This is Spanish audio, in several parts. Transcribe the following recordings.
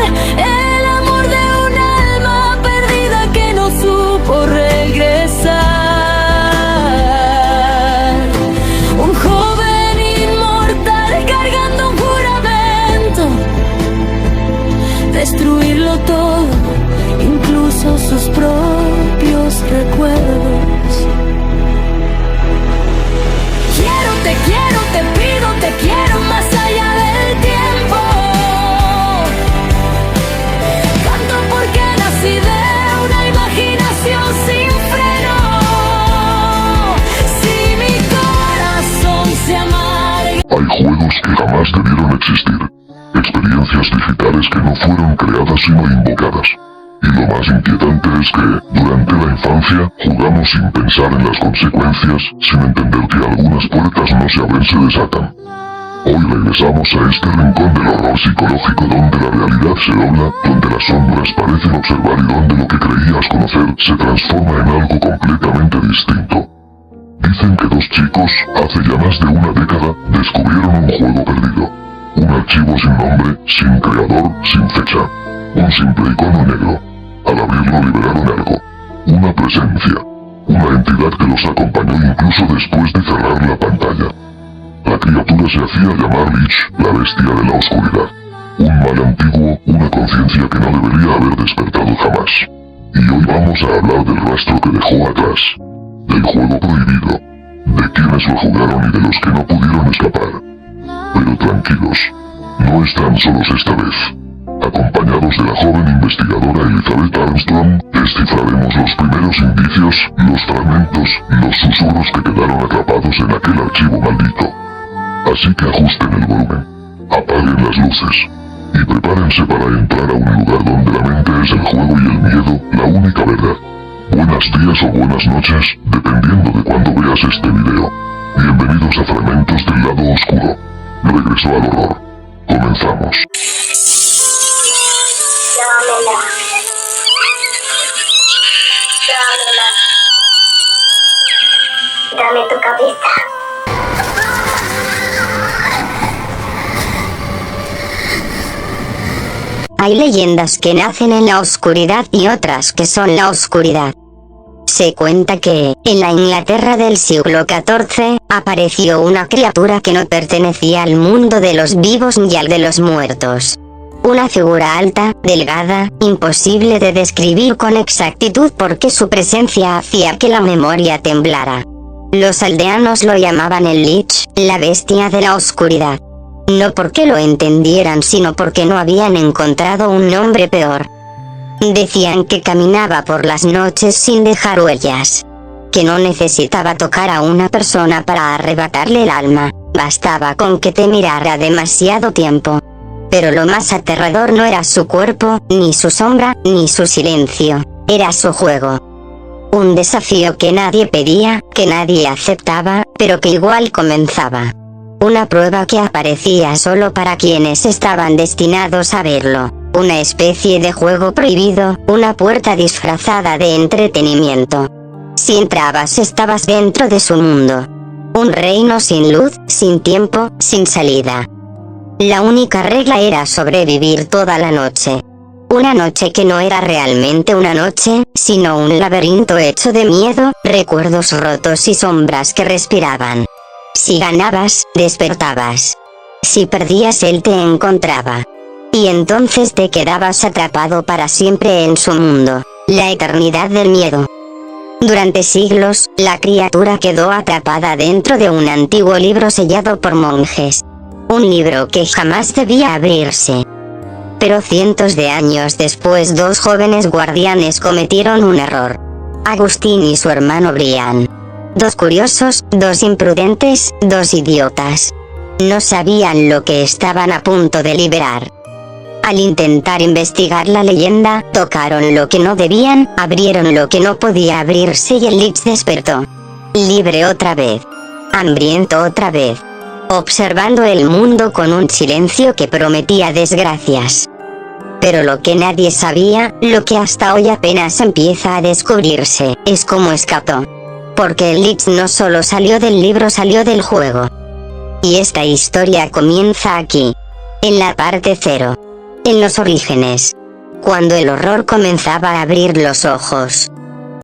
el amor de un alma perdida que no supo regresar. Un joven inmortal cargando un juramento, destruirlo todo, incluso sus propios recuerdos. Quiero, te pido, te quiero más allá del tiempo. Canto porque nací de una imaginación sin freno. Si mi corazón se amarga. Hay juegos que jamás debieron existir. Experiencias digitales que no fueron creadas sino invocadas. Y lo más inquietante es que, durante la infancia, jugamos sin pensar en las consecuencias, sin entender que algunas puertas no se abren, se desatan. Hoy regresamos a este rincón del horror psicológico donde la realidad se dobla, donde las sombras parecen observar y donde lo que creías conocer se transforma en algo completamente distinto. Dicen que dos chicos, hace ya más de una década, descubrieron un juego perdido. Un archivo sin nombre, sin creador, sin fecha. Un simple icono negro. Al abrirlo liberaron algo. Una presencia. Una entidad que los acompañó incluso después de cerrar la pantalla. La criatura se hacía llamar Lich, la bestia de la oscuridad. Un mal antiguo, una conciencia que no debería haber despertado jamás. Y hoy vamos a hablar del rastro que dejó atrás. Del juego prohibido. De quienes lo jugaron y de los que no pudieron escapar. Pero tranquilos, no están solos esta vez. Acompañados de la joven investigadora Elizabeth Armstrong, descifraremos los primeros indicios, los fragmentos, los susurros que quedaron atrapados en aquel archivo maldito. Así que ajusten el volumen, apaguen las luces, y prepárense para entrar a un lugar donde la mente es el juego y el miedo, la única verdad. Buenos días o buenas noches, dependiendo de cuándo veas este video. Bienvenidos a Fragmentos del Lado Oscuro. Regreso al horror. Comenzamos. Dame tu cabeza. Hay leyendas que nacen en la oscuridad y otras que son la oscuridad. Se cuenta que, en la Inglaterra del siglo XIV, apareció una criatura que no pertenecía al mundo de los vivos ni al de los muertos. Una figura alta, delgada, imposible de describir con exactitud porque su presencia hacía que la memoria temblara. Los aldeanos lo llamaban el Lich, la bestia de la oscuridad. No porque lo entendieran sino porque no habían encontrado un nombre peor. Decían que caminaba por las noches sin dejar huellas. Que no necesitaba tocar a una persona para arrebatarle el alma, bastaba con que te mirara demasiado tiempo. Pero lo más aterrador no era su cuerpo, ni su sombra, ni su silencio, era su juego. Un desafío que nadie pedía, que nadie aceptaba, pero que igual comenzaba. Una prueba que aparecía solo para quienes estaban destinados a verlo. Una especie de juego prohibido, una puerta disfrazada de entretenimiento. Si entrabas estabas dentro de su mundo. Un reino sin luz, sin tiempo, sin salida. La única regla era sobrevivir toda la noche. Una noche que no era realmente una noche, sino un laberinto hecho de miedo, recuerdos rotos y sombras que respiraban. Si ganabas, despertabas. Si perdías, él te encontraba. Y entonces te quedabas atrapado para siempre en su mundo, la eternidad del miedo. Durante siglos, la criatura quedó atrapada dentro de un antiguo libro sellado por monjes. Un libro que jamás debía abrirse. Pero cientos de años después, dos jóvenes guardianes cometieron un error. Agustín y su hermano Brian. Dos curiosos, dos imprudentes, dos idiotas. No sabían lo que estaban a punto de liberar. Al intentar investigar la leyenda, tocaron lo que no debían, abrieron lo que no podía abrirse y el Lich despertó. Libre otra vez. Hambriento otra vez. Observando el mundo con un silencio que prometía desgracias. Pero lo que nadie sabía, lo que hasta hoy apenas empieza a descubrirse, es cómo escapó. Porque el Lich no solo salió del libro, salió del juego. Y esta historia comienza aquí. En la parte 0. en los orígenes, cuando el horror comenzaba a abrir los ojos.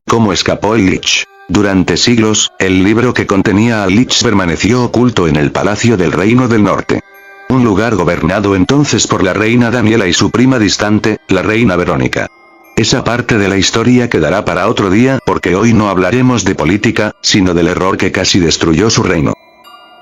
¿Cómo escapó el Lich? Durante siglos, el libro que contenía al Lich permaneció oculto en el Palacio del Reino del Norte. Un lugar gobernado entonces por la reina Daniela y su prima distante, la reina Verónica. Esa parte de la historia quedará para otro día porque hoy no hablaremos de política, sino del error que casi destruyó su reino.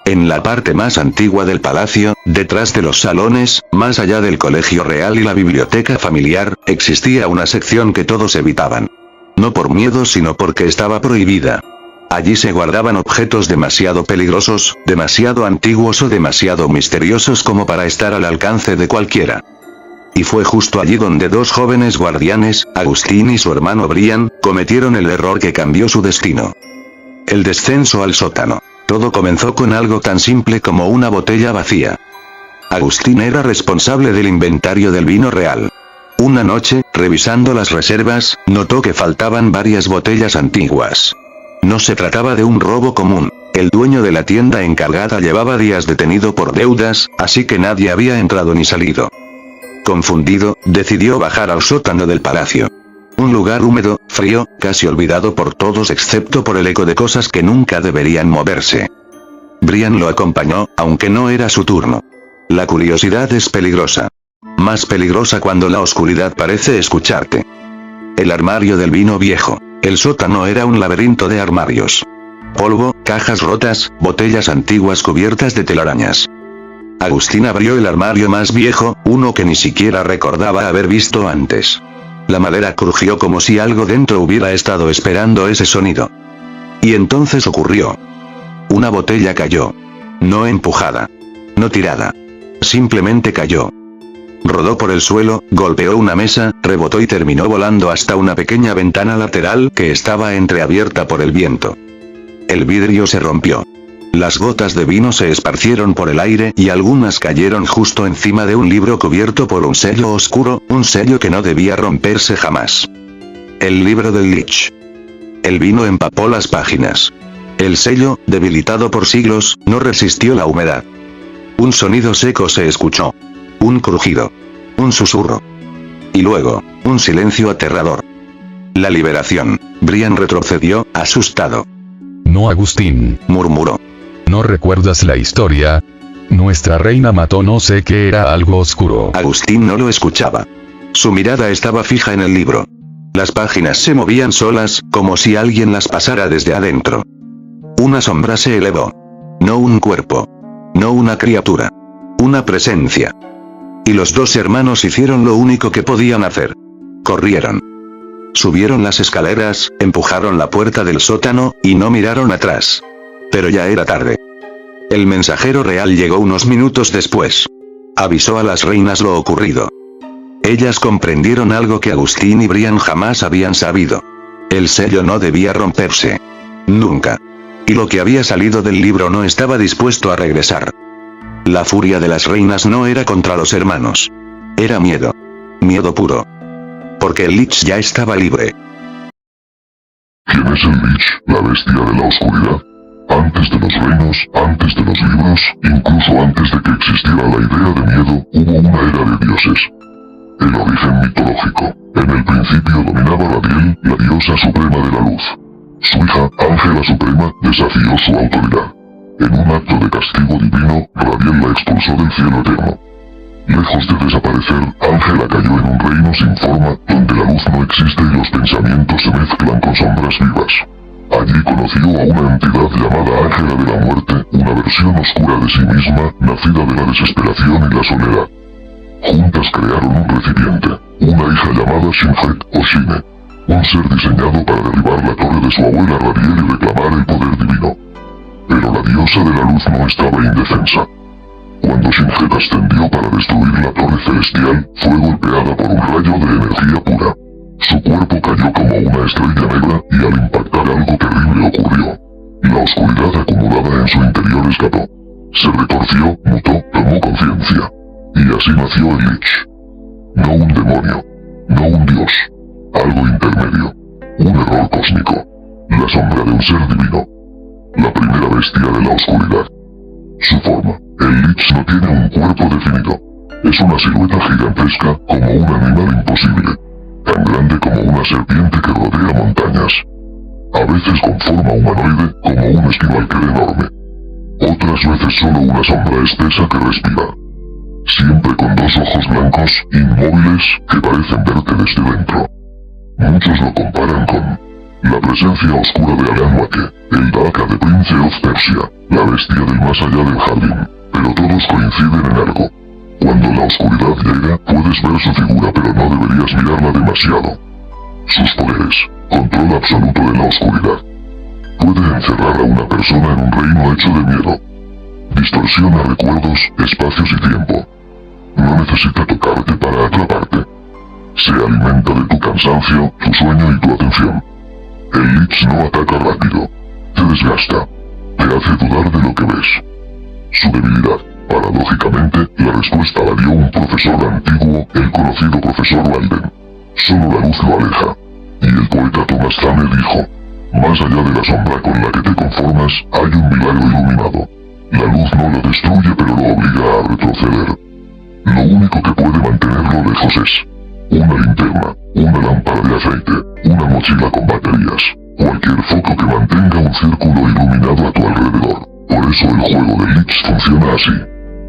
En la parte más antigua del palacio, detrás de los salones, más allá del colegio real y la biblioteca familiar, existía una sección que todos evitaban. No por miedo sino porque estaba prohibida. Allí se guardaban objetos demasiado peligrosos, demasiado antiguos o demasiado misteriosos como para estar al alcance de cualquiera. Y fue justo allí donde dos jóvenes guardianes, Agustín y su hermano Brian, cometieron el error que cambió su destino. El descenso al sótano. Todo comenzó con algo tan simple como una botella vacía. Agustín era responsable del inventario del vino real. Una noche, revisando las reservas, notó que faltaban varias botellas antiguas. No se trataba de un robo común. El dueño de la tienda encargada llevaba días detenido por deudas, así que nadie había entrado ni salido. Confundido, decidió bajar al sótano del palacio. Un lugar húmedo, frío, casi olvidado por todos excepto por el eco de cosas que nunca deberían moverse. Brian lo acompañó, aunque no era su turno. La curiosidad es peligrosa. Más peligrosa cuando la oscuridad parece escucharte. El armario del vino viejo. El sótano era un laberinto de armarios. Polvo, cajas rotas, botellas antiguas cubiertas de telarañas. Agustín abrió el armario más viejo, uno que ni siquiera recordaba haber visto antes. La madera crujió como si algo dentro hubiera estado esperando ese sonido. Y entonces ocurrió. Una botella cayó. No empujada. No tirada. Simplemente cayó. Rodó por el suelo, golpeó una mesa, rebotó y terminó volando hasta una pequeña ventana lateral que estaba entreabierta por el viento. El vidrio se rompió. Las gotas de vino se esparcieron por el aire y algunas cayeron justo encima de un libro cubierto por un sello oscuro, un sello que no debía romperse jamás. El libro del Lich. El vino empapó las páginas. El sello, debilitado por siglos, no resistió la humedad. Un sonido seco se escuchó. Un crujido. Un susurro. Y luego, un silencio aterrador. La liberación. Brian retrocedió, asustado. No, Agustín, Murmuró. ¿no recuerdas la historia? Nuestra reina mató no sé qué, era algo oscuro. Agustín no lo escuchaba. Su mirada estaba fija en el libro. Las páginas se movían solas, como si alguien las pasara desde adentro. Una sombra se elevó. No un cuerpo. No una criatura. Una presencia. Y los dos hermanos hicieron lo único que podían hacer. Corrieron. Subieron las escaleras, empujaron la puerta del sótano, y no miraron atrás. Pero ya era tarde. El mensajero real llegó unos minutos después. Avisó a las reinas lo ocurrido. Ellas comprendieron algo que Agustín y Brian jamás habían sabido. El sello no debía romperse. Nunca. Y lo que había salido del libro no estaba dispuesto a regresar. La furia de las reinas no era contra los hermanos. Era miedo. Miedo puro. Porque el Lich ya estaba libre. ¿Quién es el Lich, la bestia de la oscuridad? Antes de los reinos, antes de los libros, incluso antes de que existiera la idea de miedo, hubo una era de dioses. El origen mitológico. En el principio dominaba Radiel, la diosa suprema de la luz. Su hija, Ángela Suprema, desafió su autoridad. En un acto de castigo divino, Radiel la expulsó del cielo eterno. Lejos de desaparecer, Ángela cayó en un reino sin forma, donde la luz no existe y los pensamientos se mezclan con sombras vivas. Allí conoció a una entidad llamada Ángela de la Muerte, una versión oscura de sí misma, nacida de la desesperación y la soledad. Juntas crearon un recipiente, una hija llamada Shinhet o Shine, un ser diseñado para derribar la torre de su abuela Radiel y reclamar el poder divino. Pero la diosa de la luz no estaba indefensa. Cuando Shinhet ascendió para destruir la torre celestial, fue golpeada por un rayo de energía pura. Su cuerpo cayó como una estrella negra, y al impactar algo terrible ocurrió. La oscuridad acumulada en su interior escapó. Se retorció, mutó, tomó conciencia. Y así nació el Lich. No un demonio. No un dios. Algo intermedio. Un error cósmico. La sombra de un ser divino. La primera bestia de la oscuridad. Su forma. El Lich no tiene un cuerpo definido. Es una silueta gigantesca como un animal imposible, tan grande como una serpiente que rodea montañas. A veces con forma humanoide como un esquivalquer enorme. Otras veces solo una sombra espesa que respira. Siempre con dos ojos blancos, inmóviles, que parecen verte desde dentro. Muchos lo comparan con la presencia oscura de Alanwake, el Daka de Prince of Persia, la bestia del más allá del jardín, pero todos coinciden en algo. Cuando la oscuridad llega, puedes ver su figura pero no deberías mirarla demasiado. Sus poderes, control absoluto de la oscuridad. Puede encerrar a una persona en un reino hecho de miedo. Distorsiona recuerdos, espacios y tiempo. No necesita tocarte para atraparte. Se alimenta de tu cansancio, tu sueño y tu atención. El Lich no ataca rápido. Te desgasta. Te hace dudar de lo que ves. Su debilidad. Paradójicamente, la respuesta la dio un profesor antiguo, el conocido profesor Walden. Solo la luz lo aleja. Y el poeta Thomas Zane dijo, más allá de la sombra con la que te conformas, hay un milagro iluminado. La luz no lo destruye pero lo obliga a retroceder. Lo único que puede mantenerlo lejos es una linterna, una lámpara de aceite, una mochila con baterías, cualquier foco que mantenga un círculo iluminado a tu alrededor. Por eso el juego de Lich funciona así.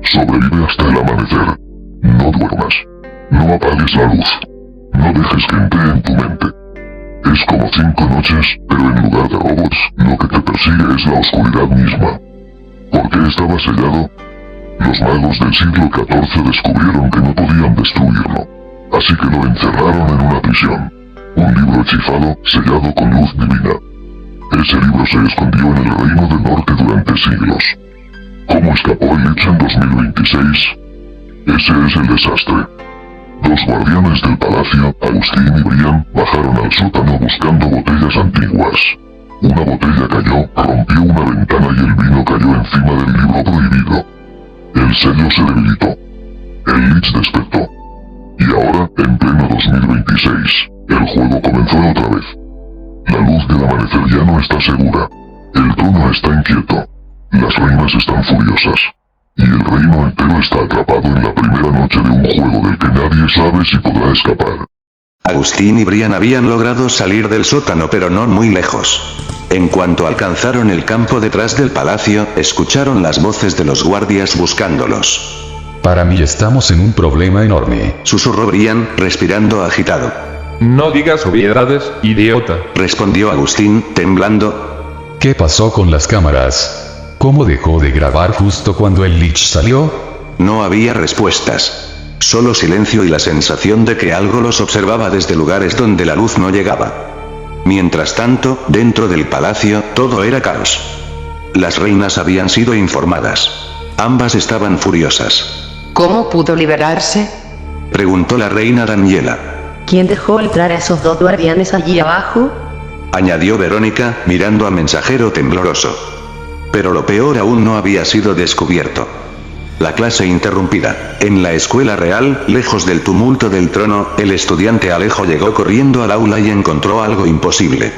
Sobrevive hasta el amanecer. No duermas. No apagues la luz. No dejes que entre en tu mente. Es como 5 noches, pero en lugar de robots, lo que te persigue es la oscuridad misma. ¿Por qué estaba sellado? Los magos del siglo XIV descubrieron que no podían destruirlo. Así que lo encerraron en una prisión. Un libro hechizado, sellado con luz divina. Ese libro se escondió en el Reino del Norte durante siglos. ¿Cómo escapó el Lich en 2026? Ese es el desastre. Dos guardianes del palacio, Agustín y Brian, bajaron al sótano buscando botellas antiguas. Una botella cayó, rompió una ventana y el vino cayó encima del libro prohibido. El sello se debilitó. El Lich despertó. Y ahora, en pleno 2026, el juego comenzó otra vez. La luz del amanecer ya no está segura. El trono está inquieto. Las reinas están furiosas. Y el reino entero está atrapado en la primera noche de un juego del que nadie sabe si podrá escapar. Agustín y Brian habían logrado salir del sótano pero no muy lejos. En cuanto alcanzaron el campo detrás del palacio, escucharon las voces de los guardias buscándolos. Para mí estamos en un problema enorme. Susurró Brian, respirando agitado. No digas obviedades, idiota. Respondió Agustín, temblando. ¿Qué pasó con las cámaras? ¿Cómo dejó de grabar justo cuando el Lich salió? No había respuestas. Solo silencio y la sensación de que algo los observaba desde lugares donde la luz no llegaba. Mientras tanto, dentro del palacio, todo era caos. Las reinas habían sido informadas. Ambas estaban furiosas. ¿Cómo pudo liberarse? Preguntó la reina Daniela. ¿Quién dejó entrar a esos dos guardianes allí abajo? Añadió Verónica, mirando a Mensajero tembloroso. Pero lo peor aún no había sido descubierto. La clase interrumpida. En la escuela real, lejos del tumulto del trono, el estudiante Alejo llegó corriendo al aula y encontró algo imposible.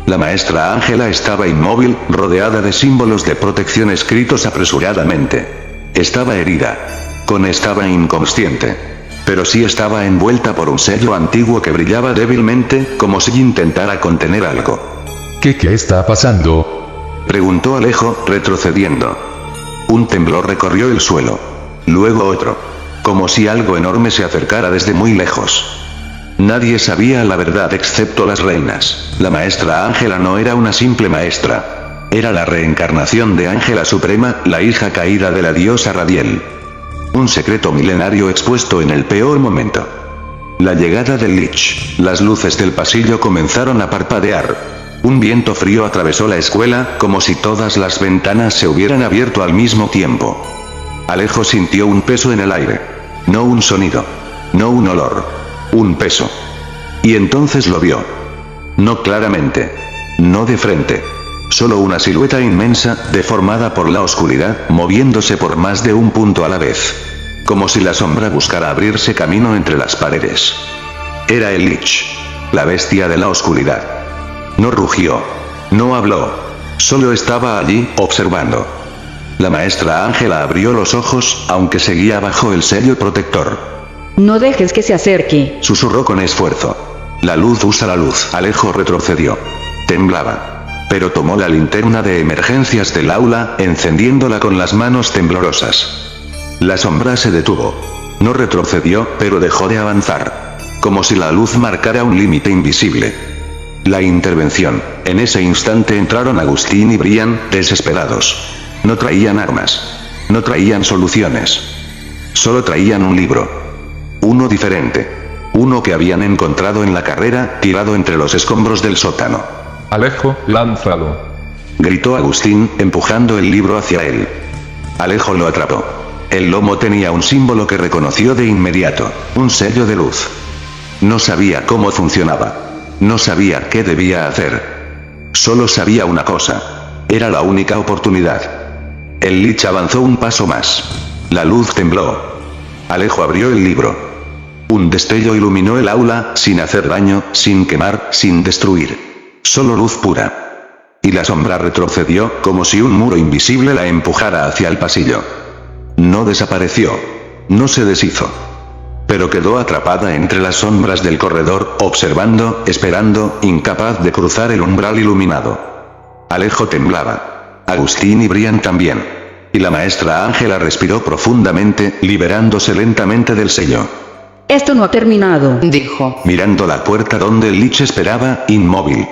La maestra Ángela estaba inmóvil, rodeada de símbolos de protección escritos apresuradamente. Estaba herida. Estaba inconsciente. Pero sí estaba envuelta por un sello antiguo que brillaba débilmente, como si intentara contener algo. ¿Qué está pasando? Preguntó Alejo, retrocediendo. Un temblor recorrió el suelo. Luego otro. Como si algo enorme se acercara desde muy lejos. Nadie sabía la verdad excepto las reinas. La maestra Ángela no era una simple maestra. Era la reencarnación de Ángela Suprema, la hija caída de la diosa Radiel. Un secreto milenario expuesto en el peor momento. La llegada del Lich. Las luces del pasillo comenzaron a parpadear. Un viento frío atravesó la escuela, como si todas las ventanas se hubieran abierto al mismo tiempo. Alejo sintió un peso en el aire. No un sonido. No un olor. Un peso. Y entonces lo vio. No claramente. No de frente. Solo una silueta inmensa, deformada por la oscuridad, moviéndose por más de un punto a la vez. Como si la sombra buscara abrirse camino entre las paredes. Era el Lich. La bestia de la oscuridad. No rugió. No habló. Solo estaba allí, observando. La maestra Ángela abrió los ojos, aunque seguía bajo el sello protector. No dejes que se acerque. Susurró con esfuerzo. La luz usa la luz. Alejo retrocedió. Temblaba. Pero tomó la linterna de emergencias del aula, encendiéndola con las manos temblorosas. La sombra se detuvo. No retrocedió, pero dejó de avanzar. Como si la luz marcara un límite invisible. La intervención. En ese instante entraron Agustín y Brian, desesperados. No traían armas. No traían soluciones. Solo traían un libro. Uno diferente. Uno que habían encontrado en la carrera, tirado entre los escombros del sótano. Alejo, lánzalo. Gritó Agustín, empujando el libro hacia él. Alejo lo atrapó. El lomo tenía un símbolo que reconoció de inmediato, un sello de luz. No sabía cómo funcionaba. No sabía qué debía hacer. Solo sabía una cosa. Era la única oportunidad. El Lich avanzó un paso más. La luz tembló. Alejo abrió el libro. Un destello iluminó el aula, sin hacer daño, sin quemar, sin destruir. Solo luz pura. Y la sombra retrocedió, como si un muro invisible la empujara hacia el pasillo. No desapareció. No se deshizo. Pero quedó atrapada entre las sombras del corredor, observando, esperando, incapaz de cruzar el umbral iluminado. Alejo temblaba. Agustín y Brian también. Y la maestra Ángela respiró profundamente, liberándose lentamente del sello. Esto no ha terminado, dijo. Mirando la puerta donde el Lich esperaba, inmóvil.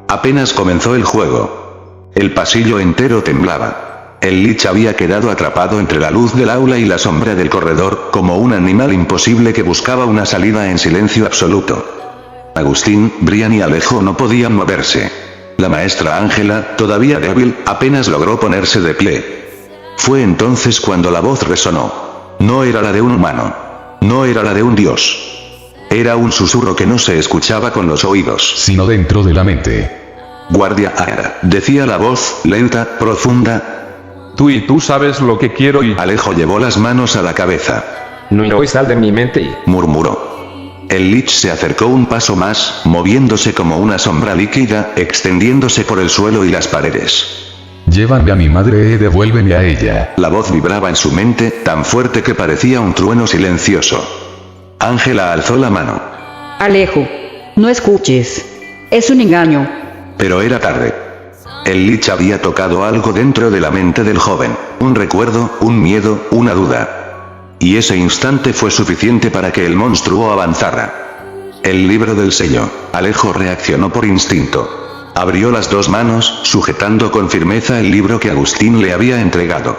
Apenas comenzó el juego. El pasillo entero temblaba. El Lich había quedado atrapado entre la luz del aula y la sombra del corredor, como un animal imposible que buscaba una salida en silencio absoluto. Agustín, Brian y Alejo no podían moverse. La maestra Ángela, todavía débil, apenas logró ponerse de pie. Fue entonces cuando la voz resonó. No era la de un humano. No era la de un dios. Era un susurro que no se escuchaba con los oídos, sino dentro de la mente. Guardia Aera, decía la voz, lenta, profunda. Tú sabes lo que quiero y... Alejo llevó las manos a la cabeza. No sal de mi mente. Murmuró. El Lich se acercó un paso más, moviéndose como una sombra líquida, extendiéndose por el suelo y las paredes. Llévame a mi madre, devuélveme a ella. La voz vibraba en su mente, tan fuerte que parecía un trueno silencioso. Ángela alzó la mano. Alejo, no escuches. Es un engaño. Pero era tarde. El Lich había tocado algo dentro de la mente del joven, un recuerdo, un miedo, una duda. Y ese instante fue suficiente para que el monstruo avanzara. El libro del sello. Alejo reaccionó por instinto. Abrió las dos manos, sujetando con firmeza el libro que Agustín le había entregado.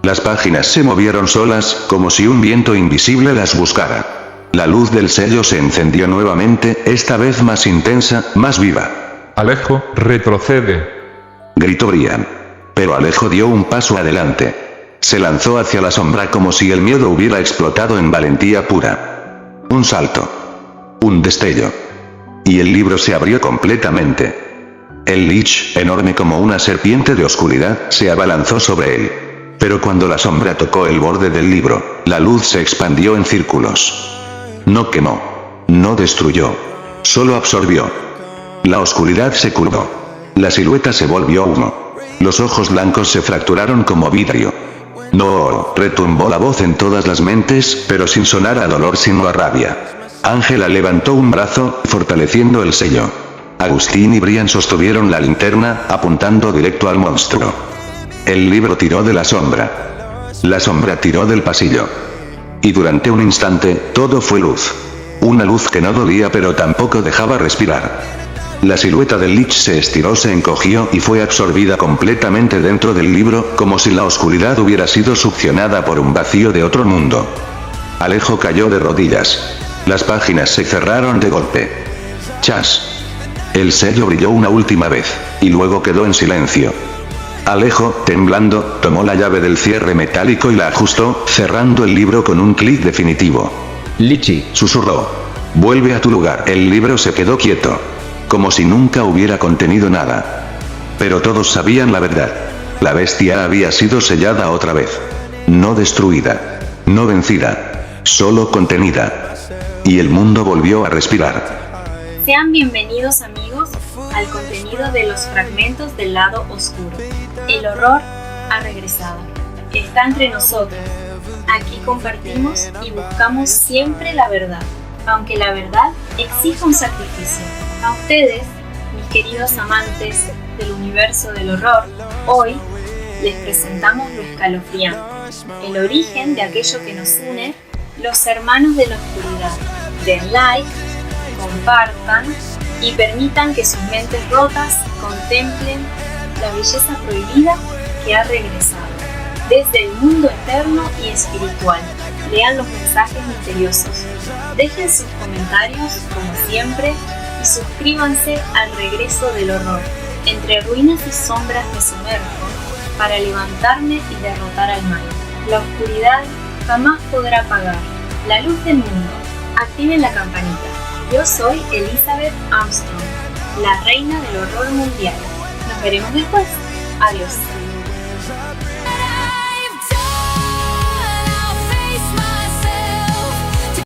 Las páginas se movieron solas, como si un viento invisible las buscara. La luz del sello se encendió nuevamente, esta vez más intensa, más viva. Alejo, retrocede. Gritó Brian. Pero Alejo dio un paso adelante. Se lanzó hacia la sombra como si el miedo hubiera explotado en valentía pura. Un salto. Un destello. Y el libro se abrió completamente. El Lich, enorme como una serpiente de oscuridad, se abalanzó sobre él. Pero cuando la sombra tocó el borde del libro, la luz se expandió en círculos. No quemó. No destruyó. Solo absorbió. La oscuridad se curvó. La silueta se volvió humo. Los ojos blancos se fracturaron como vidrio. No, retumbó la voz en todas las mentes, pero sin sonar a dolor sino a rabia. Ángela levantó un brazo, fortaleciendo el sello. Agustín y Brian sostuvieron la linterna, apuntando directo al monstruo. El libro tiró de la sombra. La sombra tiró del pasillo. Y durante un instante, todo fue luz. Una luz que no dolía pero tampoco dejaba respirar. La silueta del Lich se estiró, se encogió y fue absorbida completamente dentro del libro, como si la oscuridad hubiera sido succionada por un vacío de otro mundo. Alejo cayó de rodillas. Las páginas se cerraron de golpe. Chas. El sello brilló una última vez, y luego quedó en silencio. Alejo, temblando, tomó la llave del cierre metálico y la ajustó, cerrando el libro con un clic definitivo. Lichi, susurró. Vuelve a tu lugar. El libro se quedó quieto. Como si nunca hubiera contenido nada. Pero todos sabían la verdad. La bestia había sido sellada otra vez. No destruida. No vencida. Solo contenida. Y el mundo volvió a respirar. Sean bienvenidos amigos al contenido de los fragmentos del lado oscuro. El horror ha regresado. Está entre nosotros. Aquí compartimos y buscamos siempre la verdad, aunque la verdad exija un sacrificio. A ustedes, mis queridos amantes del universo del horror, hoy les presentamos lo escalofriante, el origen de aquello que nos une, los hermanos de la oscuridad. Den like, compartan y permitan que sus mentes rotas contemplen la belleza prohibida que ha regresado desde el mundo eterno y espiritual. Lean los mensajes misteriosos, dejen sus comentarios como siempre y suscríbanse al regreso del horror. Entre ruinas y sombras me sumerjo para levantarme y derrotar al mal. La oscuridad jamás podrá apagar la luz del mundo. Activen la campanita. Yo soy Elizabeth Armstrong, la reina del horror mundial. Nos veremos después. Adiós.